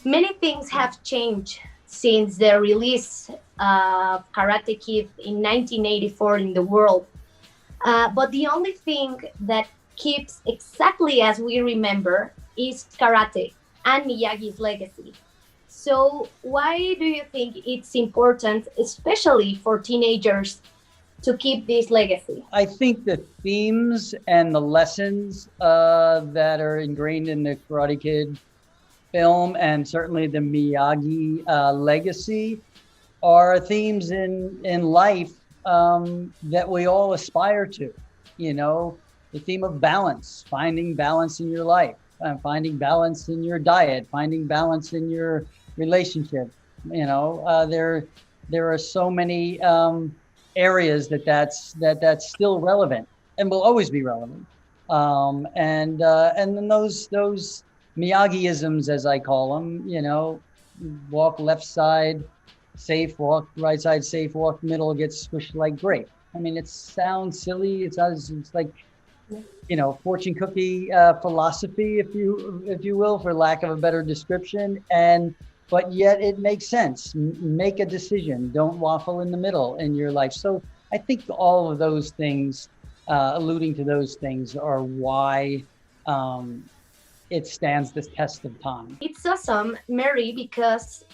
Many things have changed since the release of Karate Kid in 1984 in the world. But the only thing that keeps exactly as we remember is karate and Miyagi's legacy. So, why do you think it's important, especially for teenagers, to keep this legacy? I think the themes and the lessons that are ingrained in the Karate Kid film, and certainly the Miyagi legacy, are themes in life that we all aspire to. You know, the theme of balance, finding balance in your life, finding balance in your diet, finding balance in your relationship. You know, there are so many areas that's still relevant and will always be relevant. And then those Miyagi-isms, as I call them, you know, walk left side safe, walk right side safe, walk middle, gets squished like grape. I mean, it sounds silly. It's like, you know, fortune cookie philosophy, if you will, for lack of a better description. But yet it makes sense. Make a decision. Don't waffle in the middle in your life. So I think all of those things, alluding to those things, are why it stands the test of time. It's awesome, Mary, because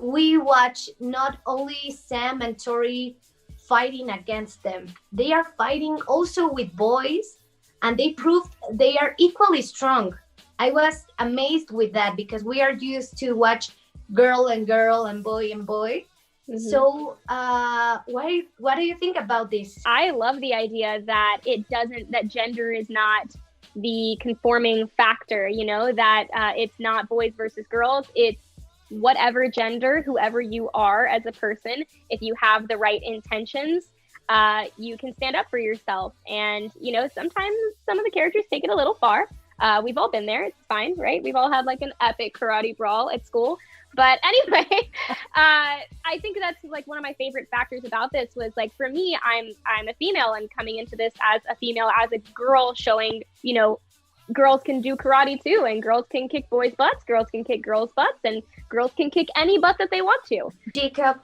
we watch not only Sam and Tori fighting against them, they are fighting also with boys, and they proved they are equally strong. I was amazed with that because we are used to watch girl and girl and boy and boy. Mm-hmm. So what do you think about this? I love the idea that that gender is not the conforming factor, you know, that it's not boys versus girls. It's whatever gender, whoever you are as a person, if you have the right intentions, you can stand up for yourself. And, you know, sometimes some of the characters take it a little far. We've all been there. It's fine, right? We've all had like an epic karate brawl at school. But anyway, I think that's like one of my favorite factors about this was like, for me, I'm a female, and coming into this as a female, as a girl, showing, you know, girls can do karate too, and girls can kick boys' butts, girls can kick girls' butts, and girls can kick any butt that they want to. Jacob,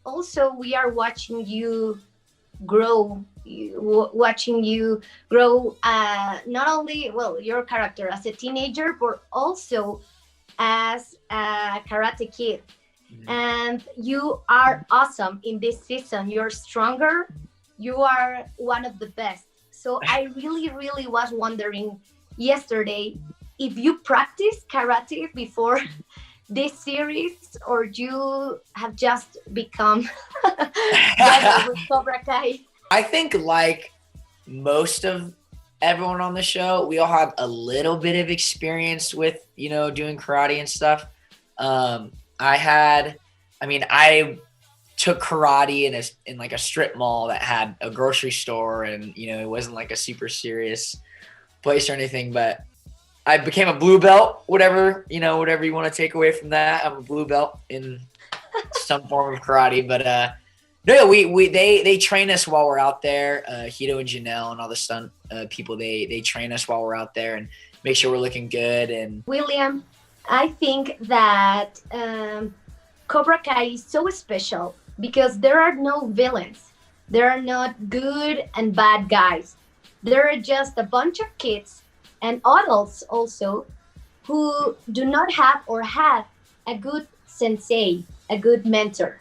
also we are watching you grow, not only, well, your character as a teenager, but also as a Karate Kid. Mm-hmm. And you are awesome in this season. You're stronger. You are one of the best. So I really, really was wondering yesterday if you practiced karate before this series, or you have just become with COBRA KAI. I think like most of everyone on the show, we all had a little bit of experience with, you know, doing karate and stuff. I took karate in like a strip mall that had a grocery store, and, you know, it wasn't like a super serious place or anything, but I became a blue belt, whatever you want to take away from that. I'm a blue belt in some form of karate, but no, they train us while we're out there. Hito and Janelle and all the stunt people, they train us while we're out there and make sure we're looking good. And William, I think that COBRA KAI is so special because there are no villains. There are not good and bad guys. There are just a bunch of kids and adults also who do not have or have a good sensei, a good mentor.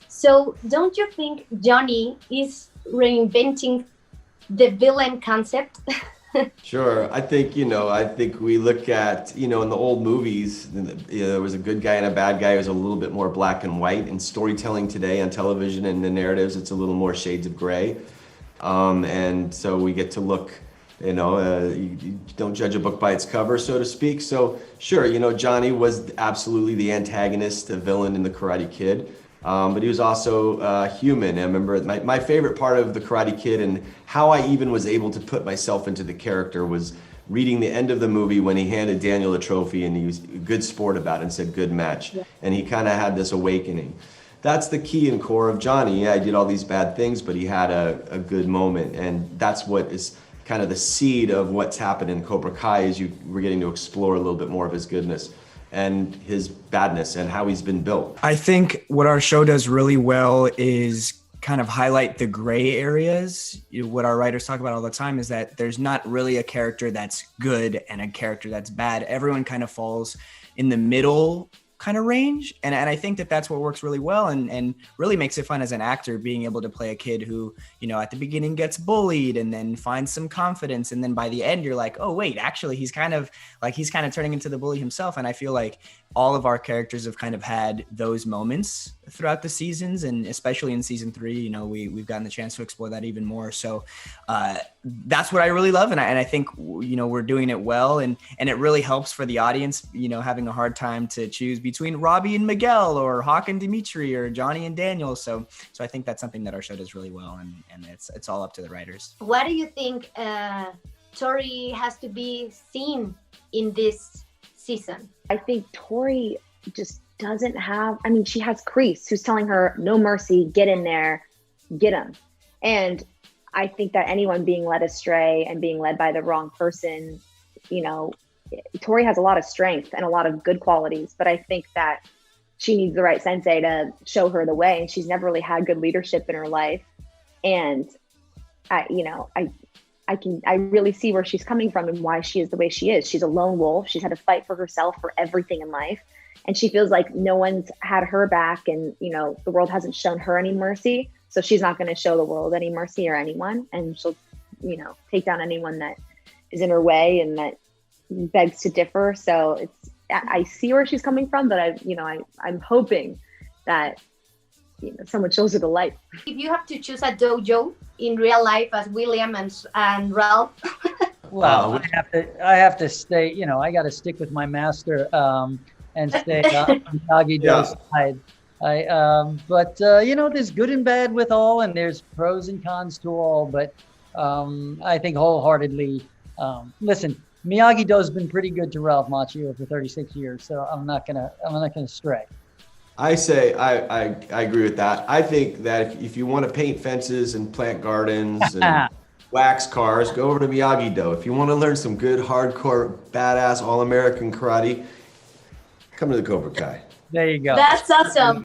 So don't you think Johnny is reinventing the villain concept? Sure. I think we look at, in the old movies, there was a good guy and a bad guy. It was a little bit more black and white. In storytelling today on television and the narratives, it's a little more shades of gray. And so we get to look, you don't judge a book by its cover, so to speak. So sure, Johnny was absolutely the antagonist, the villain in the Karate Kid. But he was also human. I remember my favorite part of the Karate Kid and how I even was able to put myself into the character was reading the end of the movie when he handed Daniel a trophy and he was a good sport about it and said, "Good match." Yeah. And he kind of had this awakening. That's the key and core of Johnny. Yeah, I did all these bad things, but he had a good moment. And that's what is kind of the seed of what's happened in COBRA KAI is we're getting to explore a little bit more of his goodness. and his badness and how he's been built. I think what our show does really well is kind of highlight the gray areas. What our writers talk about all the time is that there's not really a character that's good and a character that's bad. Everyone kind of falls in the middle kind of range. And I think that that's what works really well and really makes it fun as an actor, being able to play a kid who, you know, at the beginning gets bullied and then finds some confidence. And then by the end, you're like, oh, wait, actually, he's kind of turning into the bully himself. And I feel like all of our characters have kind of had those moments throughout the seasons, and especially in season 3, you know, we've gotten the chance to explore that even more. So that's what I really love. And I think, you know, we're doing it well, and it really helps for the audience, you know, having a hard time to choose between Robbie and Miguel or Hawk and Dimitri or Johnny and Daniel. So I think that's something that our show does really well, and it's all up to the writers. What do you think Tori has to be seen in this season? I think Tori just doesn't have, I mean, she has Kreese who's telling her, no mercy, get in there, get him. And I think that anyone being led astray and being led by the wrong person, you know, Tori has a lot of strength and a lot of good qualities, but I think that she needs the right sensei to show her the way. And she's never really had good leadership in her life. And I really see where she's coming from and why she is the way she is. She's a lone wolf. She's had to fight for herself for everything in life. And she feels like no one's had her back, and, you know, the world hasn't shown her any mercy. So she's not going to show the world any mercy or anyone. And she'll, you know, take down anyone that is in her way and that begs to differ. So I see where she's coming from, but I'm hoping that, you know, someone shows her the light. If you have to choose a dojo in real life as William and Ralph. Well, I have to stay, you know, I got to stick with my master and stay on Miyagi-Do's side. But you know, there's good and bad with all, and there's pros and cons to all. But I think wholeheartedly, listen, Miyagi-Do's been pretty good to Ralph Macchio for 36 years, so I'm not gonna stray. I say I agree with that. I think that if you want to paint fences and plant gardens and wax cars, go over to Miyagi-Do. If you want to learn some good, hardcore, badass, all-American karate, come to the COBRA KAI. There you go. That's awesome.